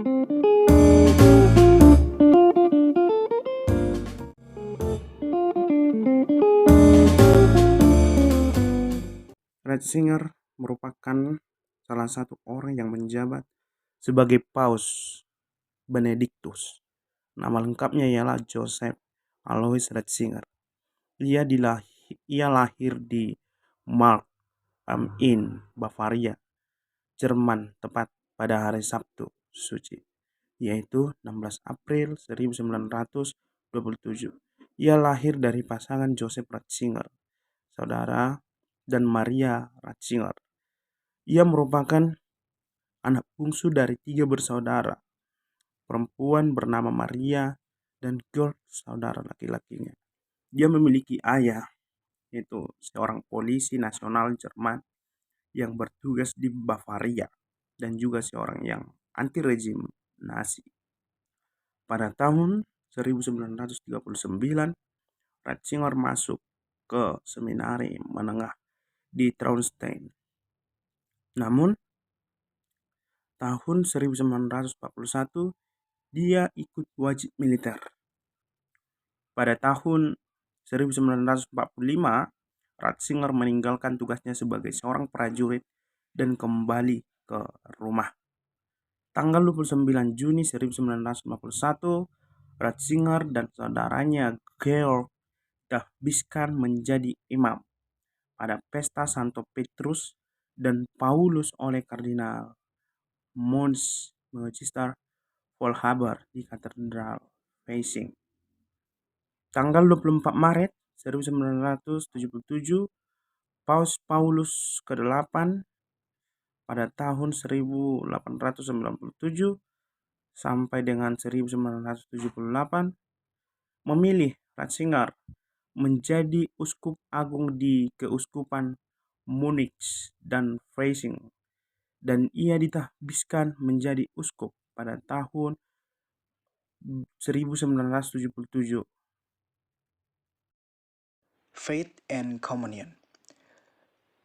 Ratzinger merupakan salah satu orang yang menjabat sebagai Paus Benediktus. Nama lengkapnya ialah Joseph Alois Ratzinger. Ia lahir di Mark am Inn, Bavaria, Jerman, tepat pada hari Sabtu Suci, yaitu 16 April 1927. Ia lahir dari pasangan Joseph Ratzinger, saudara, dan Maria Ratzinger. Ia merupakan anak bungsu dari 3 bersaudara, perempuan bernama Maria dan Georg, saudara laki-lakinya. Dia memiliki ayah, yaitu seorang polisi nasional Jerman yang bertugas di Bavaria, dan juga seorang yang anti rezim Nazi. Pada tahun 1939, Ratzinger masuk ke seminari menengah di Traunstein. Namun, tahun 1941, dia ikut wajib militer. Pada tahun 1945, Ratzinger meninggalkan tugasnya sebagai seorang prajurit dan kembali ke rumah. Tanggal 29 Juni 1951, Ratzinger dan saudaranya Georg dihbiskan menjadi imam pada pesta Santo Petrus dan Paulus oleh Kardinal Mons Magister Vollhaber di Katedral Freising. Tanggal 24 Maret 1977, Paus Paulus ke-8 pada tahun 1897 sampai dengan 1978 memilih Ratzinger menjadi uskup agung di keuskupan Munich dan Freising, dan ia ditahbiskan menjadi uskup pada tahun 1977. Faith and Communion.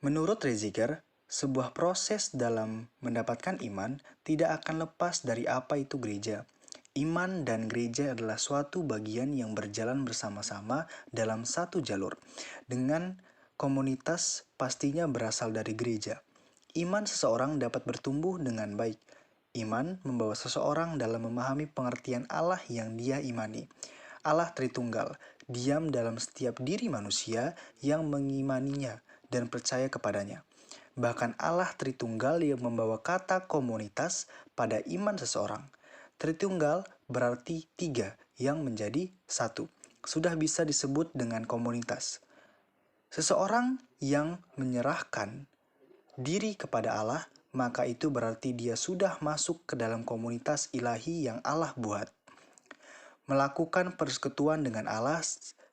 Menurut Ratzinger, sebuah proses dalam mendapatkan iman tidak akan lepas dari apa itu gereja. Iman dan gereja adalah suatu bagian yang berjalan bersama-sama dalam satu jalur. Dengan komunitas pastinya berasal dari gereja. Iman seseorang dapat bertumbuh dengan baik. Iman membawa seseorang dalam memahami pengertian Allah yang dia imani. Allah Tritunggal, diam dalam setiap diri manusia yang mengimaninya dan percaya kepadanya. Bahkan Allah Tritunggal yang membawa kata komunitas pada iman seseorang. Tritunggal berarti 3 yang menjadi 1. Sudah bisa disebut dengan komunitas. Seseorang yang menyerahkan diri kepada Allah, maka itu berarti dia sudah masuk ke dalam komunitas ilahi yang Allah buat. Melakukan persekutuan dengan Allah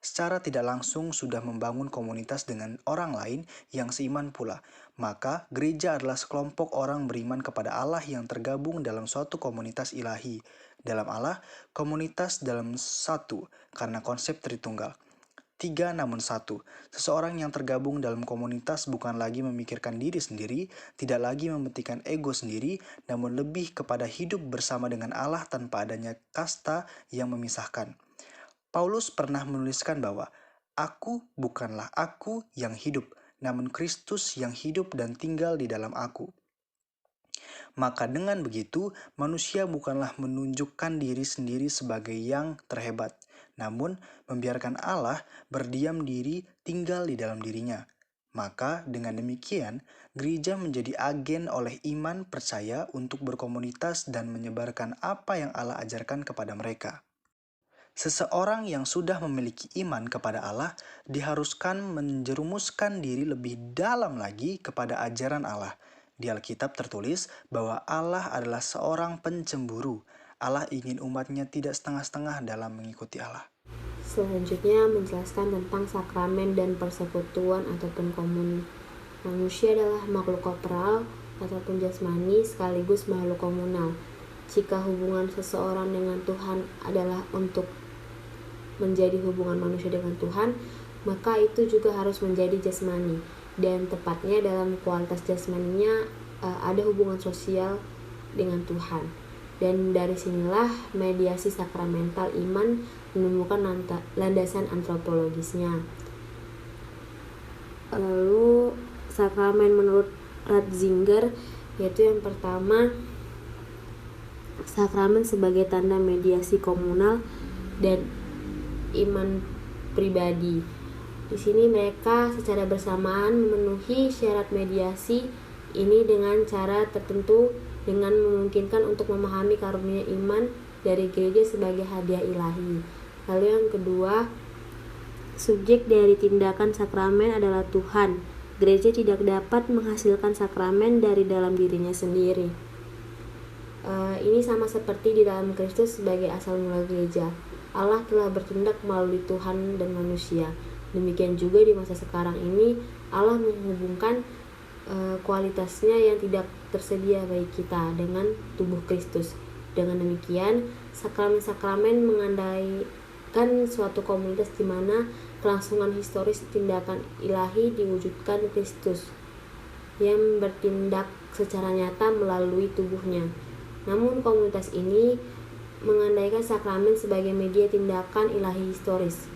secara tidak langsung sudah membangun komunitas dengan orang lain yang seiman pula. Maka gereja adalah sekelompok orang beriman kepada Allah yang tergabung dalam suatu komunitas ilahi. Dalam Allah, komunitas dalam satu karena konsep Tritunggal. 3 namun 1. Seseorang yang tergabung dalam komunitas bukan lagi memikirkan diri sendiri, tidak lagi mementingkan ego sendiri, namun lebih kepada hidup bersama dengan Allah tanpa adanya kasta yang memisahkan. Paulus pernah menuliskan bahwa, "Aku bukanlah aku yang hidup, namun Kristus yang hidup dan tinggal di dalam aku." Maka dengan begitu, manusia bukanlah menunjukkan diri sendiri sebagai yang terhebat, namun membiarkan Allah berdiam diri tinggal di dalam dirinya. Maka dengan demikian, gereja menjadi agen oleh iman percaya untuk berkomunitas dan menyebarkan apa yang Allah ajarkan kepada mereka. Seseorang yang sudah memiliki iman kepada Allah diharuskan menjerumuskan diri lebih dalam lagi kepada ajaran Allah. Di Alkitab tertulis bahwa Allah adalah seorang pencemburu. Allah ingin umatnya tidak setengah-setengah dalam mengikuti Allah. Selanjutnya menjelaskan tentang sakramen dan persekutuan ataupun komun. Manusia adalah makhluk korporal ataupun jasmani sekaligus makhluk komunal. Jika hubungan seseorang dengan Tuhan adalah untuk menjadi hubungan manusia dengan Tuhan, maka itu juga harus menjadi jasmani, dan tepatnya dalam kualitas jasmaninya ada hubungan sosial dengan Tuhan. Dan dari sinilah mediasi sakramental iman menemukan landasan antropologisnya. Lalu sakramen menurut Ratzinger, yaitu yang pertama, sakramen sebagai tanda mediasi komunal dan iman pribadi. Di sini mereka secara bersamaan memenuhi syarat mediasi ini dengan cara tertentu, dengan memungkinkan untuk memahami karunia iman dari gereja sebagai hadiah ilahi. Lalu yang kedua, subjek dari tindakan sakramen adalah Tuhan. Gereja tidak dapat menghasilkan sakramen dari dalam dirinya sendiri. Ini sama seperti di dalam Kristus sebagai asal mula gereja. Allah telah bertindak melalui Tuhan dan manusia. Demikian juga di masa sekarang ini, Allah menghubungkan kualitasnya yang tidak tersedia bagi kita dengan tubuh Kristus. Dengan demikian, sakramen-sakramen mengandaikan suatu komunitas di mana kelangsungan historis tindakan ilahi diwujudkan Kristus yang bertindak secara nyata melalui tubuhnya. Namun komunitas ini mengandaikan sakramen sebagai media tindakan ilahi historis.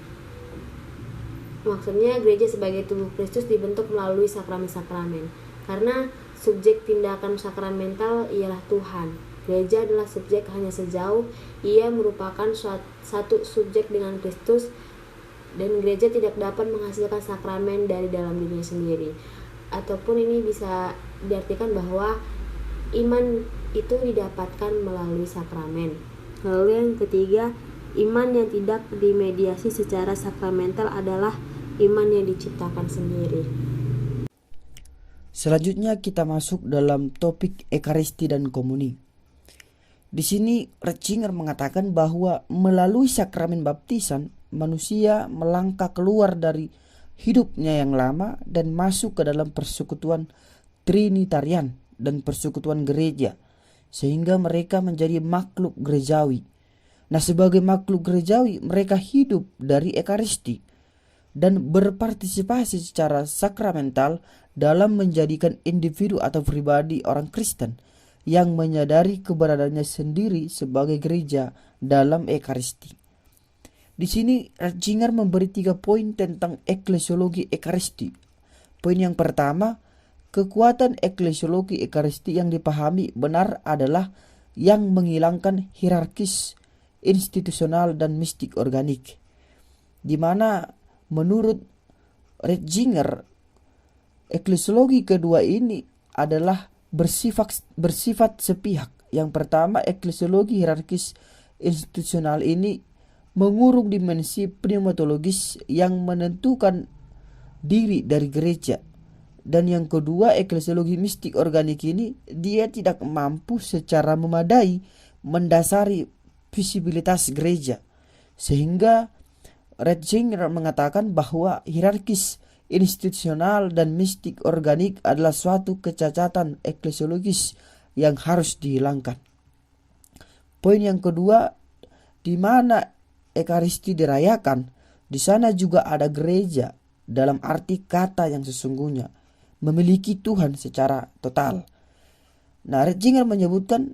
Maksudnya gereja sebagai tubuh Kristus dibentuk melalui sakramen-sakramen. Karena subjek tindakan sakramental ialah Tuhan. Gereja adalah subjek hanya sejauh ia merupakan satu subjek dengan Kristus, dan gereja tidak dapat menghasilkan sakramen dari dalam dirinya sendiri. Ataupun ini bisa diartikan bahwa iman itu didapatkan melalui sakramen. Lalu yang ketiga, iman yang tidak dimediasi secara sakramental adalah iman yang diciptakan sendiri. Selanjutnya kita masuk dalam topik Ekaristi dan Komuni. Di sini Ratzinger mengatakan bahwa melalui sakramen baptisan manusia melangkah keluar dari hidupnya yang lama dan masuk ke dalam persekutuan Trinitarian dan persekutuan gereja, sehingga mereka menjadi makhluk gerejawi. Nah, sebagai makhluk gerejawi mereka hidup dari Ekaristi dan berpartisipasi secara sakramental dalam menjadikan individu atau pribadi orang Kristen yang menyadari keberadaannya sendiri sebagai gereja dalam Ekaristi. Di sini Ratzinger memberi 3 poin tentang eklesiologi Ekaristi. Poin yang pertama, kekuatan eklesiologi Ekaristi yang dipahami benar adalah yang menghilangkan hierarkis institusional dan mistik organik, di mana menurut Ratzinger eklesiologi kedua ini adalah bersifat sepihak. Yang pertama, eklesiologi hierarkis institusional ini mengurung dimensi pneumatologis yang menentukan diri dari gereja. Dan yang kedua, eklesiologi mistik organik ini dia tidak mampu secara memadai mendasari visibilitas gereja, sehingga Ratzinger mengatakan bahwa hierarkis institusional dan mistik organik adalah suatu kecacatan eklesiologis yang harus dihilangkan. Poin yang kedua, di mana Ekaristi dirayakan, di sana juga ada gereja dalam arti kata yang sesungguhnya, memiliki Tuhan secara total. Nah, Ratzinger menyebutkan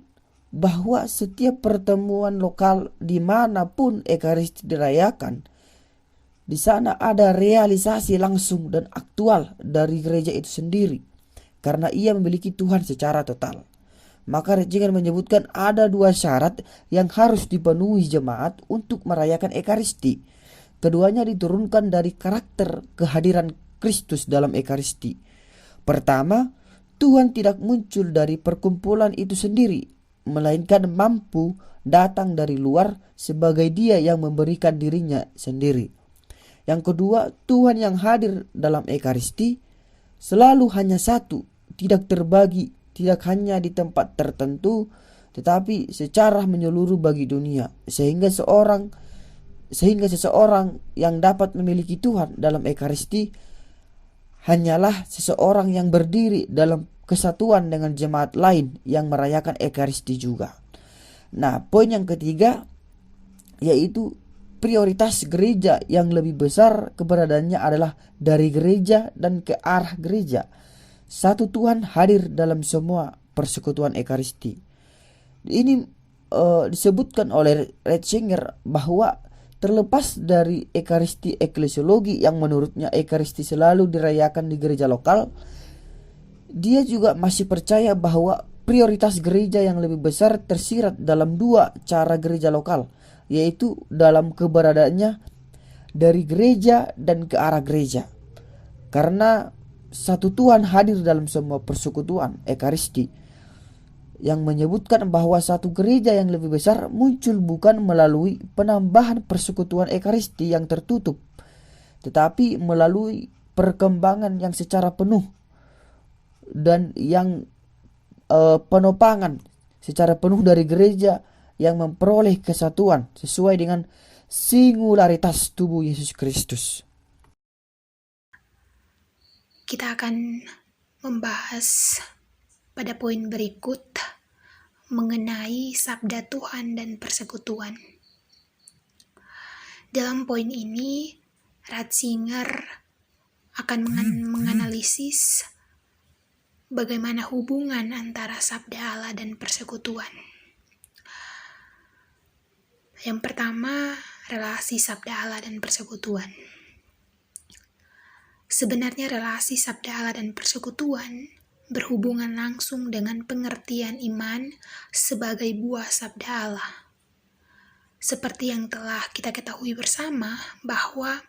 bahwa setiap pertemuan lokal dimanapun Ekaristi dirayakan, di sana ada realisasi langsung dan aktual dari gereja itu sendiri, karena ia memiliki Tuhan secara total. Maka Ratzinger menyebutkan ada 2 syarat yang harus dipenuhi jemaat untuk merayakan Ekaristi. Keduanya diturunkan dari karakter kehadiran Kristus dalam Ekaristi. Pertama, Tuhan tidak muncul dari perkumpulan itu sendiri, melainkan mampu datang dari luar sebagai Dia yang memberikan dirinya sendiri. Yang kedua, Tuhan yang hadir dalam Ekaristi selalu hanya satu, tidak terbagi, tidak hanya di tempat tertentu, tetapi secara menyeluruh bagi dunia, sehingga seseorang yang dapat memiliki Tuhan dalam Ekaristi hanyalah seseorang yang berdiri dalam kesatuan dengan jemaat lain yang merayakan Ekaristi juga. Nah, poin yang ketiga yaitu prioritas gereja yang lebih besar keberadaannya adalah dari gereja dan ke arah gereja. Satu Tuhan hadir dalam semua persekutuan Ekaristi. Ini disebutkan oleh Ratzinger bahwa terlepas dari ekaristi eklesiologi yang menurutnya ekaristi selalu dirayakan di gereja lokal, dia juga masih percaya bahwa prioritas gereja yang lebih besar tersirat dalam dua cara gereja lokal, yaitu dalam keberadaannya dari gereja dan ke arah gereja. Karena satu Tuhan hadir dalam semua persekutuan ekaristi, yang menyebutkan bahwa satu gereja yang lebih besar muncul bukan melalui penambahan persekutuan ekaristi yang tertutup, tetapi melalui perkembangan yang secara penuh dan yang penopangan secara penuh dari gereja yang memperoleh kesatuan sesuai dengan singularitas tubuh Yesus Kristus. Kita akan membahas pada poin berikut mengenai sabda Tuhan dan persekutuan. Dalam poin ini, Ratzinger akan menganalisis bagaimana hubungan antara sabda Allah dan persekutuan. Yang pertama, relasi sabda Allah dan persekutuan. Sebenarnya relasi sabda Allah dan persekutuan berhubungan langsung dengan pengertian iman sebagai buah sabda Allah. Seperti yang telah kita ketahui bersama bahwa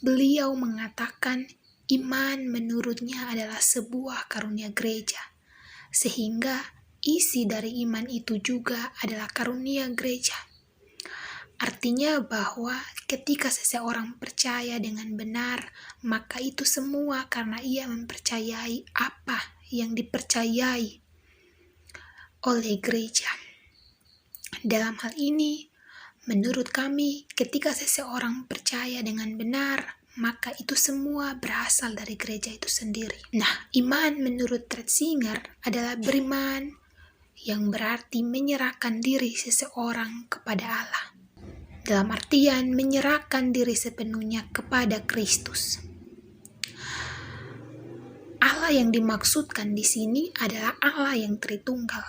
beliau mengatakan iman menurutnya adalah sebuah karunia gereja, sehingga isi dari iman itu juga adalah karunia gereja. Artinya bahwa ketika seseorang percaya dengan benar, maka itu semua karena ia mempercayai apa yang dipercayai oleh gereja. Dalam hal ini, menurut kami, ketika seseorang percaya dengan benar, maka itu semua berasal dari gereja itu sendiri. Nah, iman menurut Ratzinger adalah beriman yang berarti menyerahkan diri seseorang kepada Allah. Dalam artian menyerahkan diri sepenuhnya kepada Kristus. Allah yang dimaksudkan di sini adalah Allah yang Tritunggal.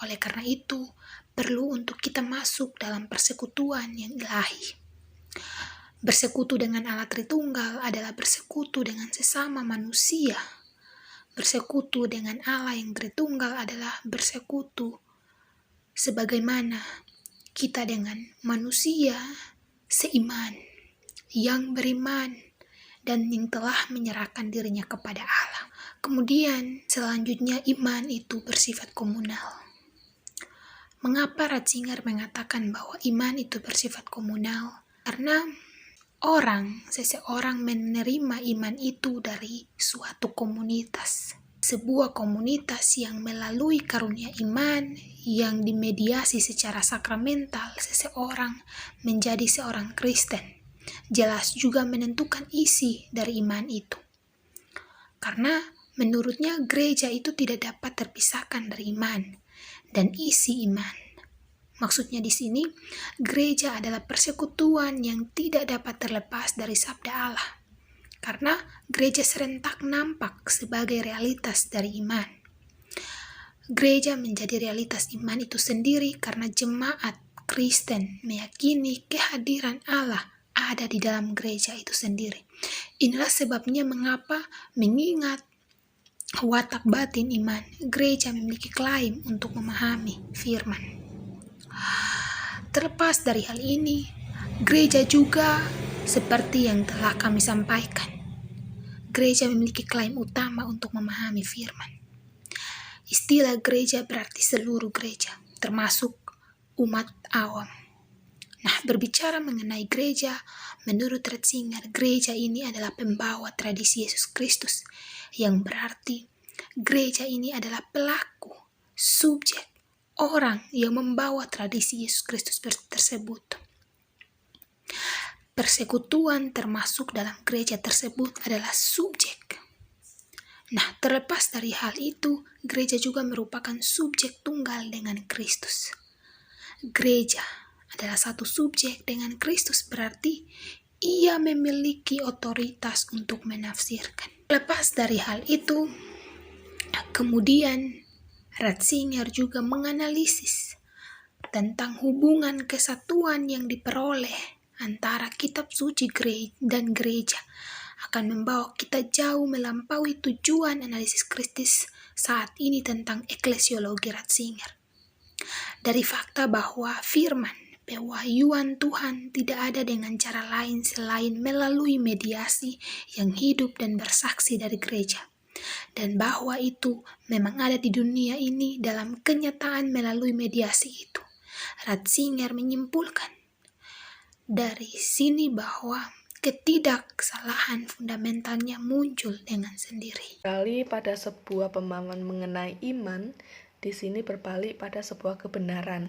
Oleh karena itu, perlu untuk kita masuk dalam persekutuan yang ilahi. Bersekutu dengan Allah Tritunggal adalah bersekutu dengan sesama manusia. Bersekutu dengan Allah yang Tritunggal adalah bersekutu sebagaimana kita dengan manusia seiman, yang beriman, dan yang telah menyerahkan dirinya kepada Allah. Kemudian selanjutnya iman itu bersifat komunal. Mengapa Ratzinger mengatakan bahwa iman itu bersifat komunal? Karena seseorang menerima iman itu dari suatu komunitas. Sebuah komunitas yang melalui karunia iman yang dimediasi secara sakramental seseorang menjadi seorang Kristen. Jelas juga menentukan isi dari iman itu. Karena menurutnya gereja itu tidak dapat terpisahkan dari iman dan isi iman. Maksudnya di sini, gereja adalah persekutuan yang tidak dapat terlepas dari sabda Allah. Karena gereja serentak nampak sebagai realitas dari iman. Gereja menjadi realitas iman itu sendiri karena jemaat Kristen meyakini kehadiran Allah ada di dalam gereja itu sendiri. Inilah sebabnya mengapa mengingat watak batin iman, gereja memiliki klaim untuk memahami firman. Terlepas dari hal ini, gereja juga seperti yang telah kami sampaikan, gereja memiliki klaim utama untuk memahami firman. Istilah gereja berarti seluruh gereja, termasuk umat awam. Nah, berbicara mengenai gereja, menurut Ratzinger, gereja ini adalah pembawa tradisi Yesus Kristus, yang berarti gereja ini adalah pelaku, subjek, orang yang membawa tradisi Yesus Kristus tersebut. Persekutuan termasuk dalam gereja tersebut adalah subjek. Nah, terlepas dari hal itu, gereja juga merupakan subjek tunggal dengan Kristus. Gereja adalah satu subjek dengan Kristus, berarti ia memiliki otoritas untuk menafsirkan. Lepas dari hal itu, kemudian Ratzinger juga menganalisis tentang hubungan kesatuan yang diperoleh antara kitab suci dan gereja akan membawa kita jauh melampaui tujuan analisis kritis saat ini tentang eklesiologi Ratzinger. Dari fakta bahwa firman pewahyuan Tuhan tidak ada dengan cara lain selain melalui mediasi yang hidup dan bersaksi dari gereja, dan bahwa itu memang ada di dunia ini dalam kenyataan melalui mediasi itu. Ratzinger menyimpulkan dari sini bahwa ketidaksalahan fundamentalnya muncul dengan sendiri. Kali pada sebuah pemahaman mengenai iman, di sini berbalik pada sebuah kebenaran.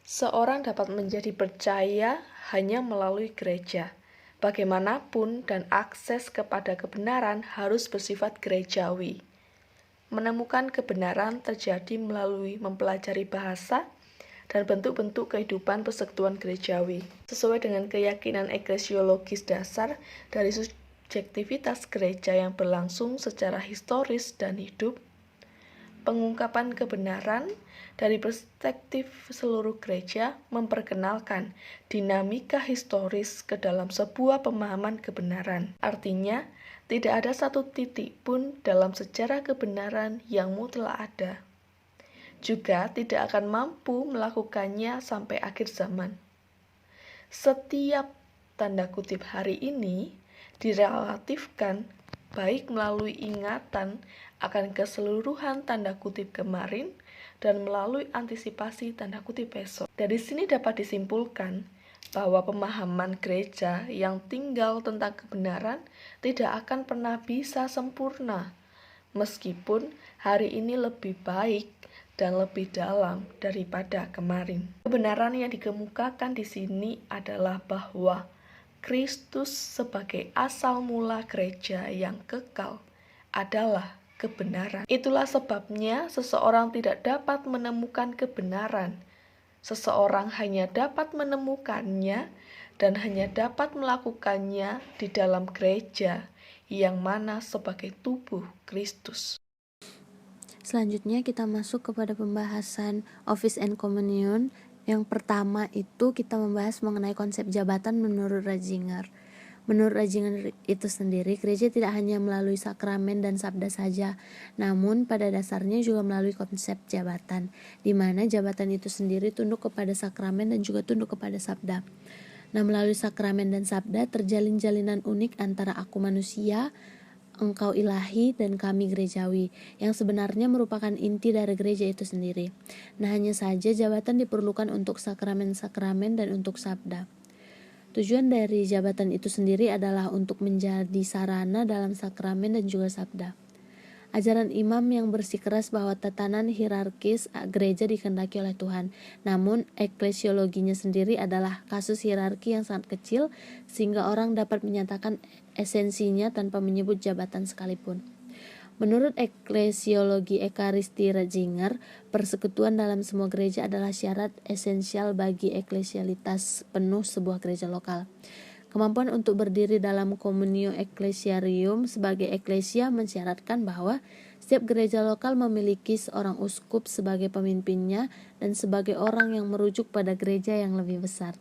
Seorang dapat menjadi percaya hanya melalui gereja. Bagaimanapun dan akses kepada kebenaran harus bersifat gerejawi. Menemukan kebenaran terjadi melalui mempelajari bahasa dan bentuk-bentuk kehidupan persekutuan gerejawi. Sesuai dengan keyakinan eklesiologis dasar dari subjektivitas gereja yang berlangsung secara historis dan hidup, pengungkapan kebenaran dari perspektif seluruh gereja memperkenalkan dinamika historis ke dalam sebuah pemahaman kebenaran. Artinya, tidak ada satu titik pun dalam sejarah kebenaran yang mutlak ada. Juga tidak akan mampu melakukannya sampai akhir zaman. Setiap tanda kutip hari ini direlatifkan baik melalui ingatan akan keseluruhan tanda kutip kemarin dan melalui antisipasi tanda kutip besok. Dari sini dapat disimpulkan bahwa pemahaman gereja yang tinggal tentang kebenaran tidak akan pernah bisa sempurna, meskipun hari ini lebih baik dan lebih dalam daripada kemarin. Kebenaran yang dikemukakan di sini adalah bahwa Kristus sebagai asal mula gereja yang kekal adalah kebenaran. Itulah sebabnya seseorang tidak dapat menemukan kebenaran. Seseorang hanya dapat menemukannya dan hanya dapat melakukannya di dalam gereja yang mana sebagai tubuh Kristus. Selanjutnya kita masuk kepada pembahasan Office and Communion. Yang pertama itu kita membahas mengenai konsep jabatan menurut Ratzinger. Menurut Ratzinger itu sendiri, gereja tidak hanya melalui sakramen dan sabda saja, namun pada dasarnya juga melalui konsep jabatan, di mana jabatan itu sendiri tunduk kepada sakramen dan juga tunduk kepada sabda. Nah, melalui sakramen dan sabda terjalin jalinan unik antara aku manusia, engkau ilahi, dan kami gerejawi, yang sebenarnya merupakan inti dari gereja itu sendiri. Nah, hanya saja jabatan diperlukan untuk sakramen-sakramen dan untuk sabda. Tujuan dari jabatan itu sendiri adalah untuk menjadi sarana dalam sakramen dan juga sabda. Ajaran imam yang bersikeras bahwa tatanan hierarkis gereja dikehendaki oleh Tuhan. Namun eklesiologinya sendiri adalah kasus hierarki yang sangat kecil sehingga orang dapat menyatakan esensinya tanpa menyebut jabatan sekalipun. Menurut eklesiologi Ekaristi Ratzinger, persekutuan dalam semua gereja adalah syarat esensial bagi eklesialitas penuh sebuah gereja lokal. Kemampuan untuk berdiri dalam communio ecclesiarium sebagai eklesia mensyaratkan bahwa setiap gereja lokal memiliki seorang uskup sebagai pemimpinnya dan sebagai orang yang merujuk pada gereja yang lebih besar.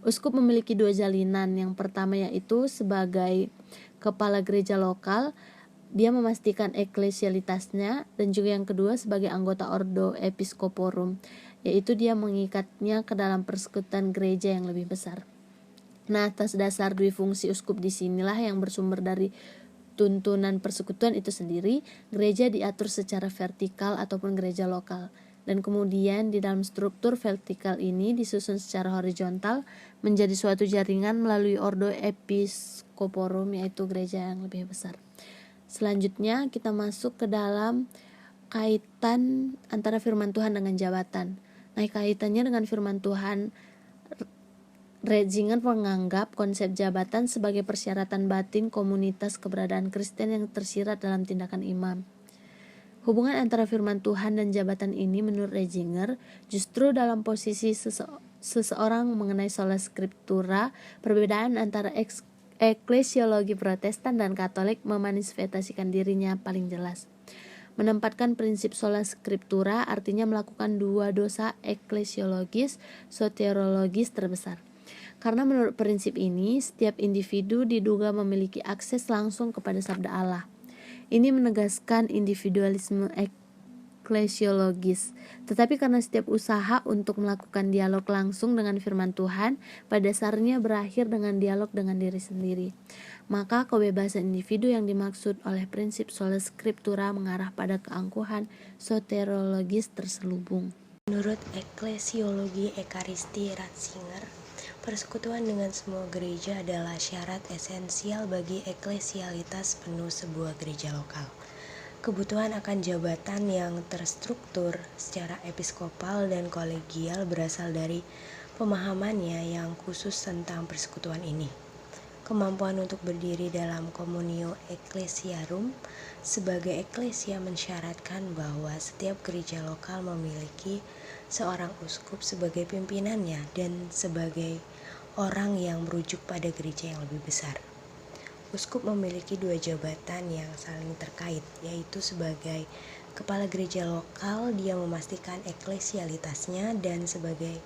Uskup memiliki dua jalinan. Yang pertama yaitu sebagai kepala gereja lokal, dia memastikan eklesialitasnya, dan juga yang kedua sebagai anggota Ordo Episcoporum, yaitu dia mengikatnya ke dalam persekutuan gereja yang lebih besar. Nah, atas dasar dua fungsi uskup disinilah yang bersumber dari tuntunan persekutuan itu sendiri, gereja diatur secara vertikal ataupun gereja lokal. Dan kemudian di dalam struktur vertikal ini disusun secara horizontal menjadi suatu jaringan melalui Ordo Episcoporum, yaitu gereja yang lebih besar. Selanjutnya kita masuk ke dalam kaitan antara firman Tuhan dengan jabatan. Nah, kaitannya dengan firman Tuhan, Ratzinger menganggap konsep jabatan sebagai persyaratan batin komunitas keberadaan Kristen yang tersirat dalam tindakan imam. Hubungan antara firman Tuhan dan jabatan ini menurut Ratzinger justru dalam posisi seseorang mengenai sola scriptura. Perbedaan antara eklesiologi Protestan dan Katolik memanifestasikan dirinya paling jelas. menempatkan prinsip sola scriptura, artinya melakukan dua dosa eklesiologis, soteriologis terbesar. Karena menurut prinsip ini, setiap individu diduga memiliki akses langsung kepada sabda Allah. Ini menegaskan individualisme eklesiologis. Tetapi karena setiap usaha untuk melakukan dialog langsung dengan firman Tuhan pada dasarnya berakhir dengan dialog dengan diri sendiri, maka kebebasan individu yang dimaksud oleh prinsip sola scriptura mengarah pada keangkuhan soteriologis terselubung. Menurut eklesiologi Ekaristi Ratzinger, persekutuan dengan semua gereja adalah syarat esensial bagi eklesialitas penuh sebuah gereja lokal. Kebutuhan akan jabatan yang terstruktur secara episkopal dan kolegial berasal dari pemahamannya yang khusus tentang persekutuan ini. Kemampuan untuk berdiri dalam communio ecclesiarum sebagai eklesia mensyaratkan bahwa setiap gereja lokal memiliki seorang uskup sebagai pimpinannya dan sebagai orang yang merujuk pada gereja yang lebih besar. Uskup memiliki dua jabatan yang saling terkait, yaitu sebagai kepala gereja lokal dia memastikan eklesialitasnya, dan sebagai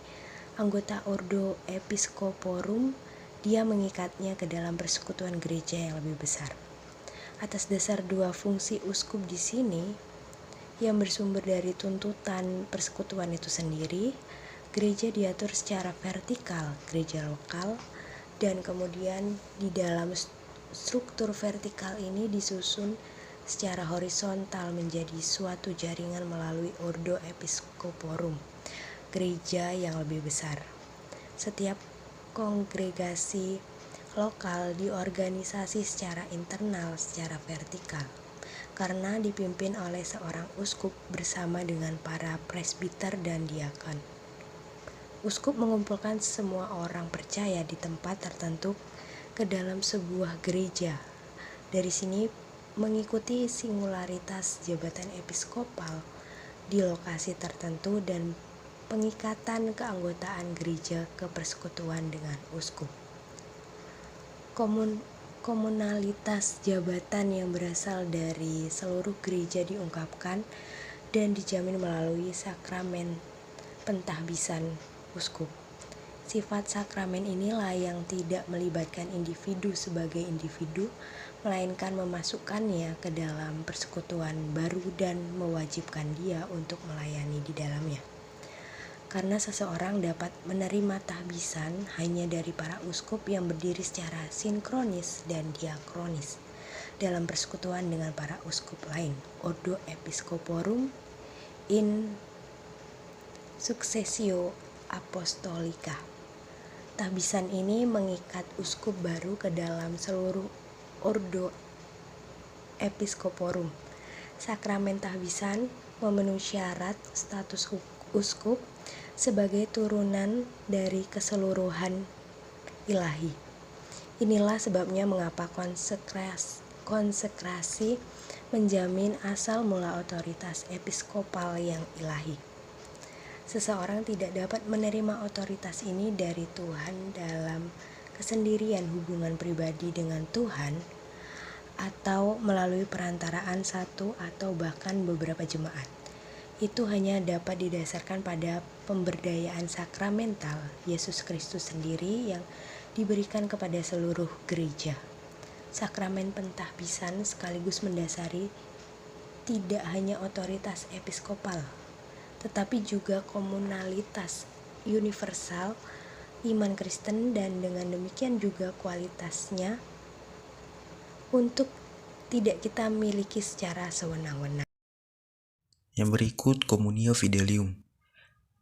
anggota Ordo Episcoporum dia mengikatnya ke dalam persekutuan gereja yang lebih besar. Atas dasar dua fungsi uskup di sini yang bersumber dari tuntutan persekutuan itu sendiri, gereja diatur secara vertikal, gereja lokal, dan kemudian di dalam struktur vertikal ini disusun secara horizontal menjadi suatu jaringan melalui Ordo Episcoporum, gereja yang lebih besar. Setiap kongregasi lokal diorganisasi secara internal, secara vertikal, karena dipimpin oleh seorang uskup bersama dengan para presbiter dan diakon. Uskup mengumpulkan semua orang percaya di tempat tertentu ke dalam sebuah gereja. Dari sini mengikuti singularitas jabatan episkopal di lokasi tertentu dan pengikatan keanggotaan gereja ke persekutuan dengan uskup. Komunalitas jabatan yang berasal dari seluruh gereja diungkapkan dan dijamin melalui sakramen pentahbisan uskup. Sifat sakramen inilah yang tidak melibatkan individu sebagai individu, melainkan memasukkannya ke dalam persekutuan baru dan mewajibkan dia untuk melayani di dalamnya. Karena seseorang dapat menerima tahbisan hanya dari para uskup yang berdiri secara sinkronis dan diakronis dalam persekutuan dengan para uskup lain, Ordo Episcoporum in Successio Apostolica. Tahbisan ini mengikat uskup baru ke dalam seluruh Ordo Episcoporum. Sakramen tahbisan memenuhi syarat status uskup sebagai turunan dari keseluruhan ilahi. Inilah sebabnya mengapa konsekrasi menjamin asal mula otoritas episkopal yang ilahi. Seseorang tidak dapat menerima otoritas ini dari Tuhan dalam kesendirian hubungan pribadi dengan Tuhan atau melalui perantaraan satu atau bahkan beberapa jemaat. Itu hanya dapat didasarkan pada pemberdayaan sakramental Yesus Kristus sendiri yang diberikan kepada seluruh gereja. Sakramen pentahbisan sekaligus mendasari tidak hanya otoritas episkopal, tetapi juga komunalitas universal iman Kristen, dan dengan demikian juga kualitasnya untuk tidak kita miliki secara sewenang-wenang. Yang berikut Communio Fidelium.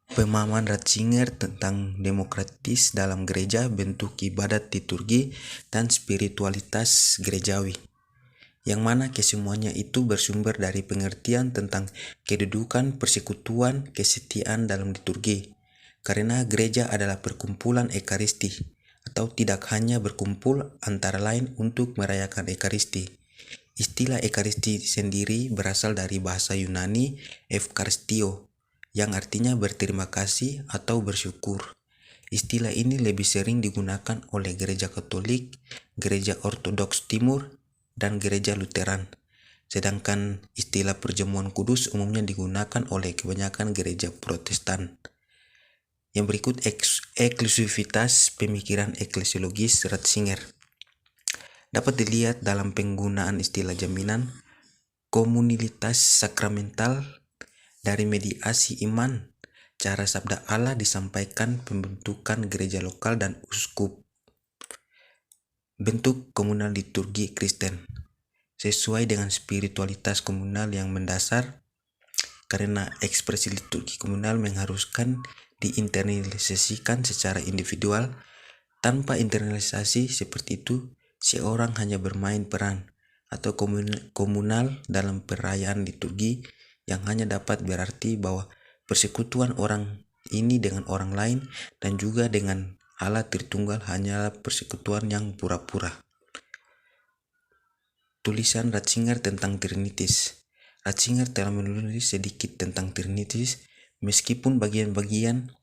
Pemahaman Ratzinger tentang demokratis dalam gereja, bentuk ibadat liturgi, dan spiritualitas gerejawi, yang mana kesemuanya itu bersumber dari pengertian tentang kedudukan persekutuan kesetiaan dalam liturgi. Karena gereja adalah perkumpulan ekaristi, atau tidak hanya berkumpul antara lain untuk merayakan ekaristi. Istilah ekaristi sendiri berasal dari bahasa Yunani Evkaristio, yang artinya berterima kasih atau bersyukur. Istilah ini lebih sering digunakan oleh gereja Katolik, gereja Ortodoks Timur, dan gereja Lutheran. sedangkan istilah perjamuan kudus umumnya digunakan oleh kebanyakan gereja Protestan. Yang berikut eksklusivitas pemikiran eklesiologis Ratzinger. Dapat dilihat dalam penggunaan istilah jaminan komunilitas sakramental dari mediasi iman, cara sabda Allah disampaikan, pembentukan gereja lokal dan uskup. Bentuk komunal liturgi Kristen sesuai dengan spiritualitas komunal yang mendasar, karena ekspresi liturgi komunal mengharuskan diinternalisasikan secara individual. Tanpa internalisasi seperti itu, seorang hanya bermain peran atau komunal dalam perayaan liturgi yang hanya dapat berarti bahwa persekutuan orang ini dengan orang lain dan juga dengan Allah Tritunggal hanyalah persekutuan yang pura-pura. Tulisan Ratzinger tentang Trinitas. Ratzinger telah menulis sedikit tentang Trinitas, meskipun bagian-bagian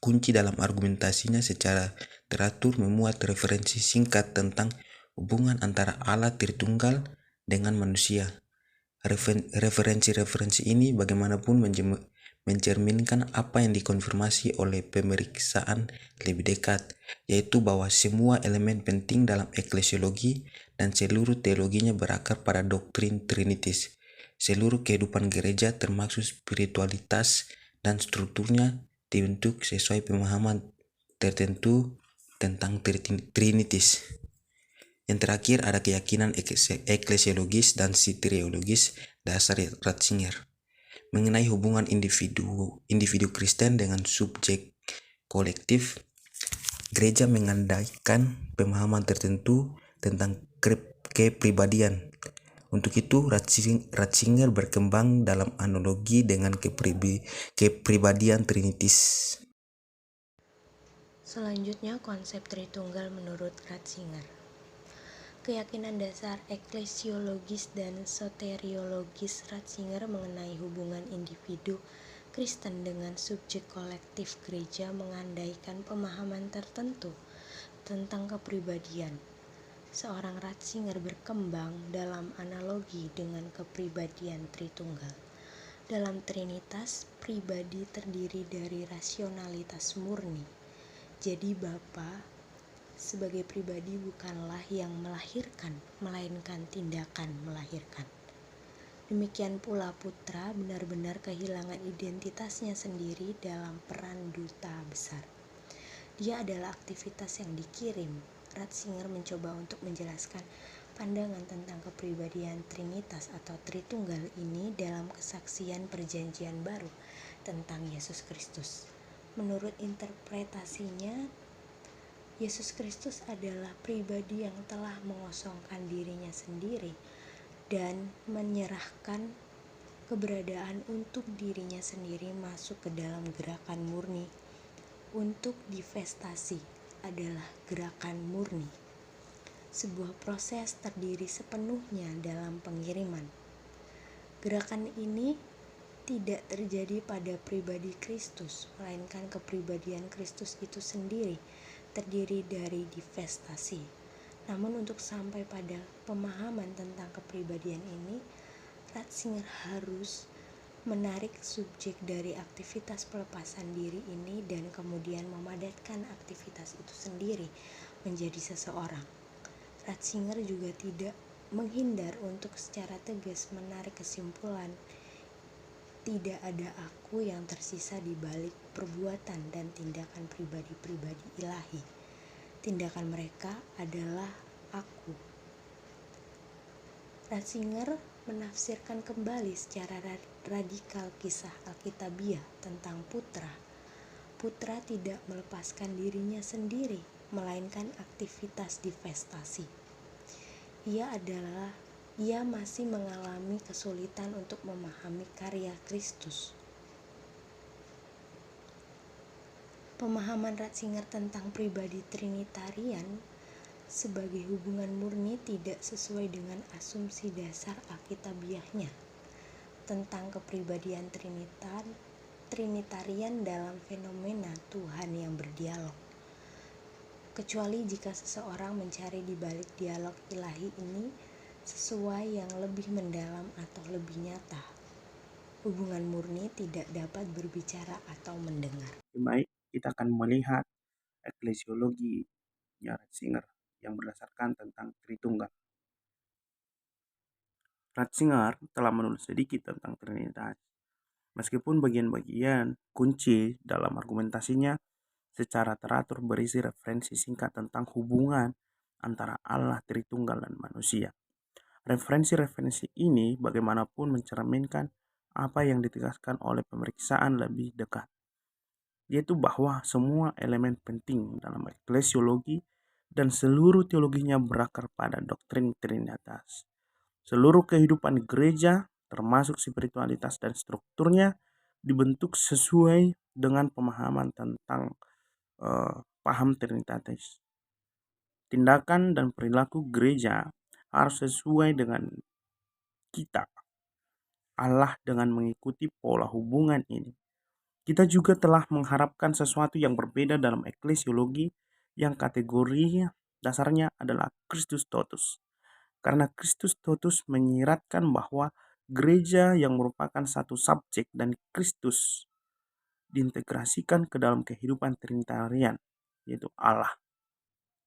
kunci dalam argumentasinya secara teratur memuat referensi singkat tentang hubungan antara Allah Tritunggal dengan manusia. Referensi-referensi ini bagaimanapun mencerminkan apa yang dikonfirmasi oleh pemeriksaan lebih dekat, yaitu bahwa semua elemen penting dalam eklesiologi dan seluruh teologinya berakar pada doktrin Trinitas. Seluruh kehidupan gereja termasuk spiritualitas dan strukturnya dibentuk sesuai pemahaman tertentu tentang Trinitas. Yang terakhir ada keyakinan eklesiologis dan soteriologis dasar Ratzinger mengenai hubungan individu Kristen dengan subjek kolektif. Gereja mengandaikan pemahaman tertentu tentang kepribadian. Untuk itu, Ratzinger berkembang dalam analogi dengan kepribadian Trinitas. Selanjutnya, konsep Tritunggal menurut Ratzinger. Keyakinan dasar eklesiologis dan soteriologis Ratzinger mengenai hubungan individu Kristen dengan subjek kolektif gereja mengandaikan pemahaman tertentu tentang kepribadian. Seorang Ratzinger berkembang dalam analogi dengan kepribadian Tritunggal. Dalam Trinitas, pribadi terdiri dari rasionalitas murni. Jadi Bapa sebagai pribadi bukanlah yang melahirkan, melainkan tindakan melahirkan. Demikian pula Putra benar-benar kehilangan identitasnya sendiri dalam peran duta besar. Dia adalah aktivitas yang dikirim. Ratzinger mencoba untuk menjelaskan pandangan tentang kepribadian Trinitas atau Tritunggal ini dalam kesaksian Perjanjian Baru tentang Yesus Kristus. Menurut interpretasinya, Yesus Kristus adalah pribadi yang telah mengosongkan dirinya sendiri dan menyerahkan keberadaan untuk dirinya sendiri masuk ke dalam gerakan murni. Untuk divestasi adalah gerakan murni, sebuah proses terdiri sepenuhnya dalam pengiriman. Gerakan ini tidak terjadi pada pribadi Kristus, melainkan kepribadian Kristus itu sendiri terdiri dari divestasi. Namun untuk sampai pada pemahaman tentang kepribadian ini, Ratzinger harus menarik subjek dari aktivitas pelepasan diri ini dan kemudian memadatkan aktivitas itu sendiri menjadi seseorang. Ratzinger juga tidak menghindar untuk secara tegas menarik kesimpulan tidak ada aku yang tersisa di balik perbuatan dan tindakan pribadi-pribadi ilahi. Tindakan mereka adalah aku. Ratzinger menafsirkan kembali secara radikal kisah Alkitabiah tentang Putra. Putra tidak melepaskan dirinya sendiri, melainkan aktivitas divestasi. Ia masih mengalami kesulitan untuk memahami karya Kristus. Pemahaman Ratzinger tentang pribadi Trinitarian sebagai hubungan murni tidak sesuai dengan asumsi dasar Alkitabiahnya tentang kepribadian Trinitarian dalam fenomena Tuhan yang berdialog. Kecuali jika seseorang mencari di balik dialog ilahi ini sesuai yang lebih mendalam atau lebih nyata. Hubungan murni tidak dapat berbicara atau mendengar. Baik, kita akan melihat eklesiologi Ratzinger yang berdasarkan tentang Tritunggal. Ratzinger telah menulis sedikit tentang Trinitas. Meskipun bagian-bagian kunci dalam argumentasinya secara teratur berisi referensi singkat tentang hubungan antara Allah Tritunggal dan manusia. Referensi-referensi ini bagaimanapun mencerminkan apa yang ditegaskan oleh pemeriksaan lebih dekat, yaitu bahwa semua elemen penting dalam eklesiologi dan seluruh teologinya berakar pada doktrin Trinitas. Seluruh kehidupan gereja, termasuk spiritualitas dan strukturnya, dibentuk sesuai dengan pemahaman tentang paham Trinitatis. Tindakan dan perilaku gereja harus sesuai dengan kita, Allah, dengan mengikuti pola hubungan ini. Kita juga telah mengharapkan sesuatu yang berbeda dalam eklesiologi yang kategori dasarnya adalah Christus Totus. Karena Christus Totus menyiratkan bahwa gereja yang merupakan satu subjek dan Kristus diintegrasikan ke dalam kehidupan Trinitarian, yaitu Allah.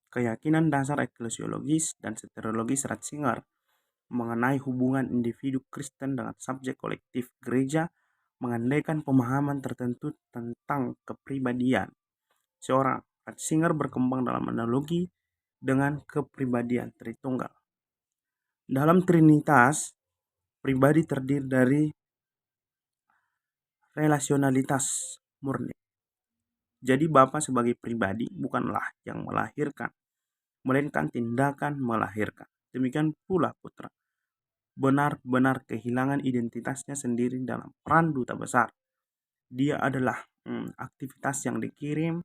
Keyakinan dasar eklesiologis dan soteriologis Ratzinger mengenai hubungan individu Kristen dengan subjek kolektif gereja mengandaikan pemahaman tertentu tentang kepribadian seorang. Ratzinger berkembang dalam analogi dengan kepribadian Tritunggal. Dalam Trinitas, pribadi terdiri dari relasionalitas murni. Jadi Bapa sebagai pribadi bukanlah yang melahirkan, melainkan tindakan melahirkan. Demikian pula Putra benar-benar kehilangan identitasnya sendiri dalam peran duta besar. Dia adalah aktivitas yang dikirim.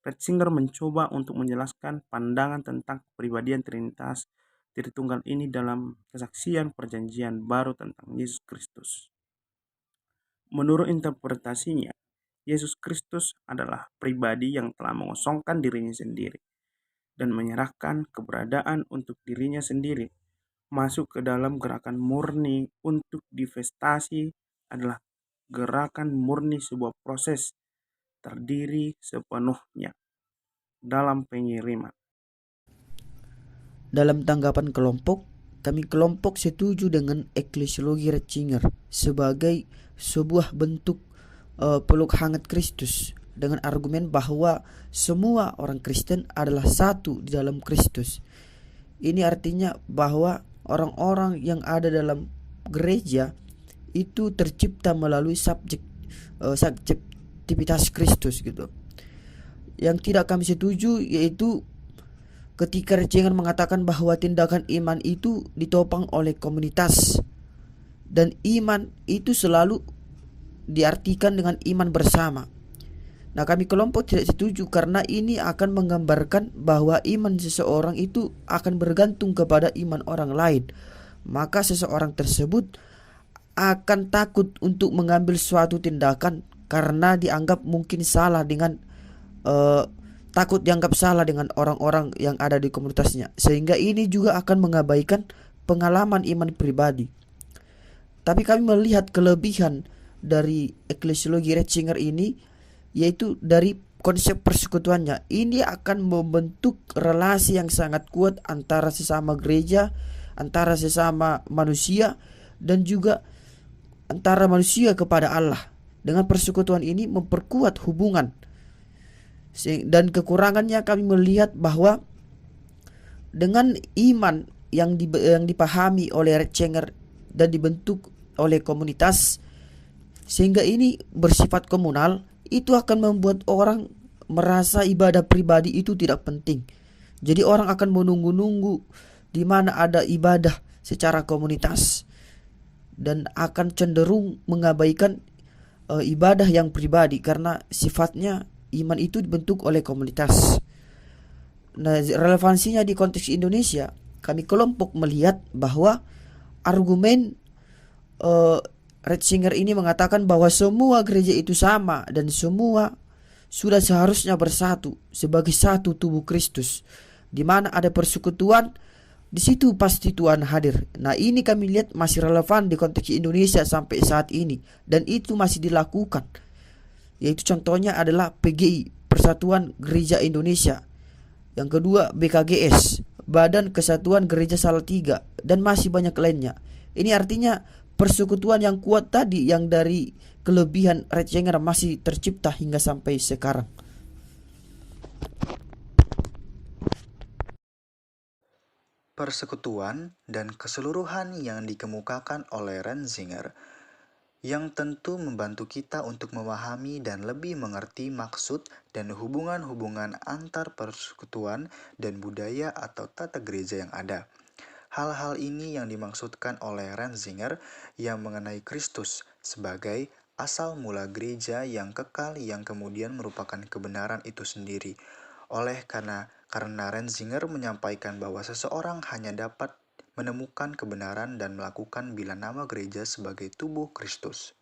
Ratzinger mencoba untuk menjelaskan pandangan tentang kepribadian Trinitas Tritunggal ini dalam kesaksian perjanjian baru tentang Yesus Kristus. Menurut interpretasinya, Yesus Kristus adalah pribadi yang telah mengosongkan dirinya sendiri dan menyerahkan keberadaan untuk dirinya sendiri. Masuk ke dalam gerakan murni untuk divestasi adalah gerakan murni sebuah proses terdiri sepenuhnya dalam pengiriman. Dalam tanggapan kelompok, kami kelompok setuju dengan eklesiologi Ratzinger sebagai sebuah bentuk peluk hangat Kristus dengan argumen bahwa semua orang Kristen adalah satu di dalam Kristus. Ini artinya bahwa orang-orang yang ada dalam gereja itu tercipta melalui subjektivitas Kristus gitu. Yang tidak kami setuju yaitu ketika Ratzinger mengatakan bahwa tindakan iman itu ditopang oleh komunitas dan iman itu selalu diartikan dengan iman bersama. Nah, kami kelompok tidak setuju karena ini akan menggambarkan bahwa iman seseorang itu akan bergantung kepada iman orang lain. Maka seseorang tersebut akan takut untuk mengambil suatu tindakan karena dianggap mungkin salah dengan takut dianggap salah dengan orang-orang yang ada di komunitasnya. Sehingga ini juga akan mengabaikan pengalaman iman pribadi. Tapi kami melihat kelebihan dari eklesiologi Ratzinger ini yaitu dari konsep persekutuannya. Ini akan membentuk relasi yang sangat kuat antara sesama gereja, antara sesama manusia, dan juga antara manusia kepada Allah. Dengan persekutuan ini memperkuat hubungan. Dan kekurangannya kami melihat bahwa dengan iman yang dipahami oleh Ratzinger dan dibentuk oleh komunitas, sehingga ini bersifat komunal, itu akan membuat orang merasa ibadah pribadi itu tidak penting. Jadi orang akan menunggu-nunggu di mana ada ibadah secara komunitas dan akan cenderung mengabaikan ibadah yang pribadi karena sifatnya iman itu dibentuk oleh komunitas. Nah, relevansinya di konteks Indonesia, kami kelompok melihat bahwa argumen Ratzinger ini mengatakan bahwa semua gereja itu sama dan semua sudah seharusnya bersatu sebagai satu tubuh Kristus, di mana ada persekutuan Di situ pasti Tuhan hadir. Nah, ini kami lihat masih relevan di konteks Indonesia sampai saat ini, dan itu masih dilakukan. Yaitu contohnya adalah PGI, Persatuan Gereja Indonesia. Yang kedua BKGS, Badan Kesatuan Gereja Salatiga, dan masih banyak lainnya. Ini artinya persekutuan yang kuat tadi yang dari kelebihan Ratzinger masih tercipta hingga sampai sekarang. Persekutuan dan keseluruhan yang dikemukakan oleh Ratzinger yang tentu membantu kita untuk memahami dan lebih mengerti maksud dan hubungan-hubungan antar persekutuan dan budaya atau tata gereja yang ada. Hal-hal ini yang dimaksudkan oleh Ratzinger yang mengenai Kristus sebagai asal mula gereja yang kekal yang kemudian merupakan kebenaran itu sendiri. Karena Ratzinger menyampaikan bahwa seseorang hanya dapat menemukan kebenaran dan melakukan bila nama gereja sebagai tubuh Kristus.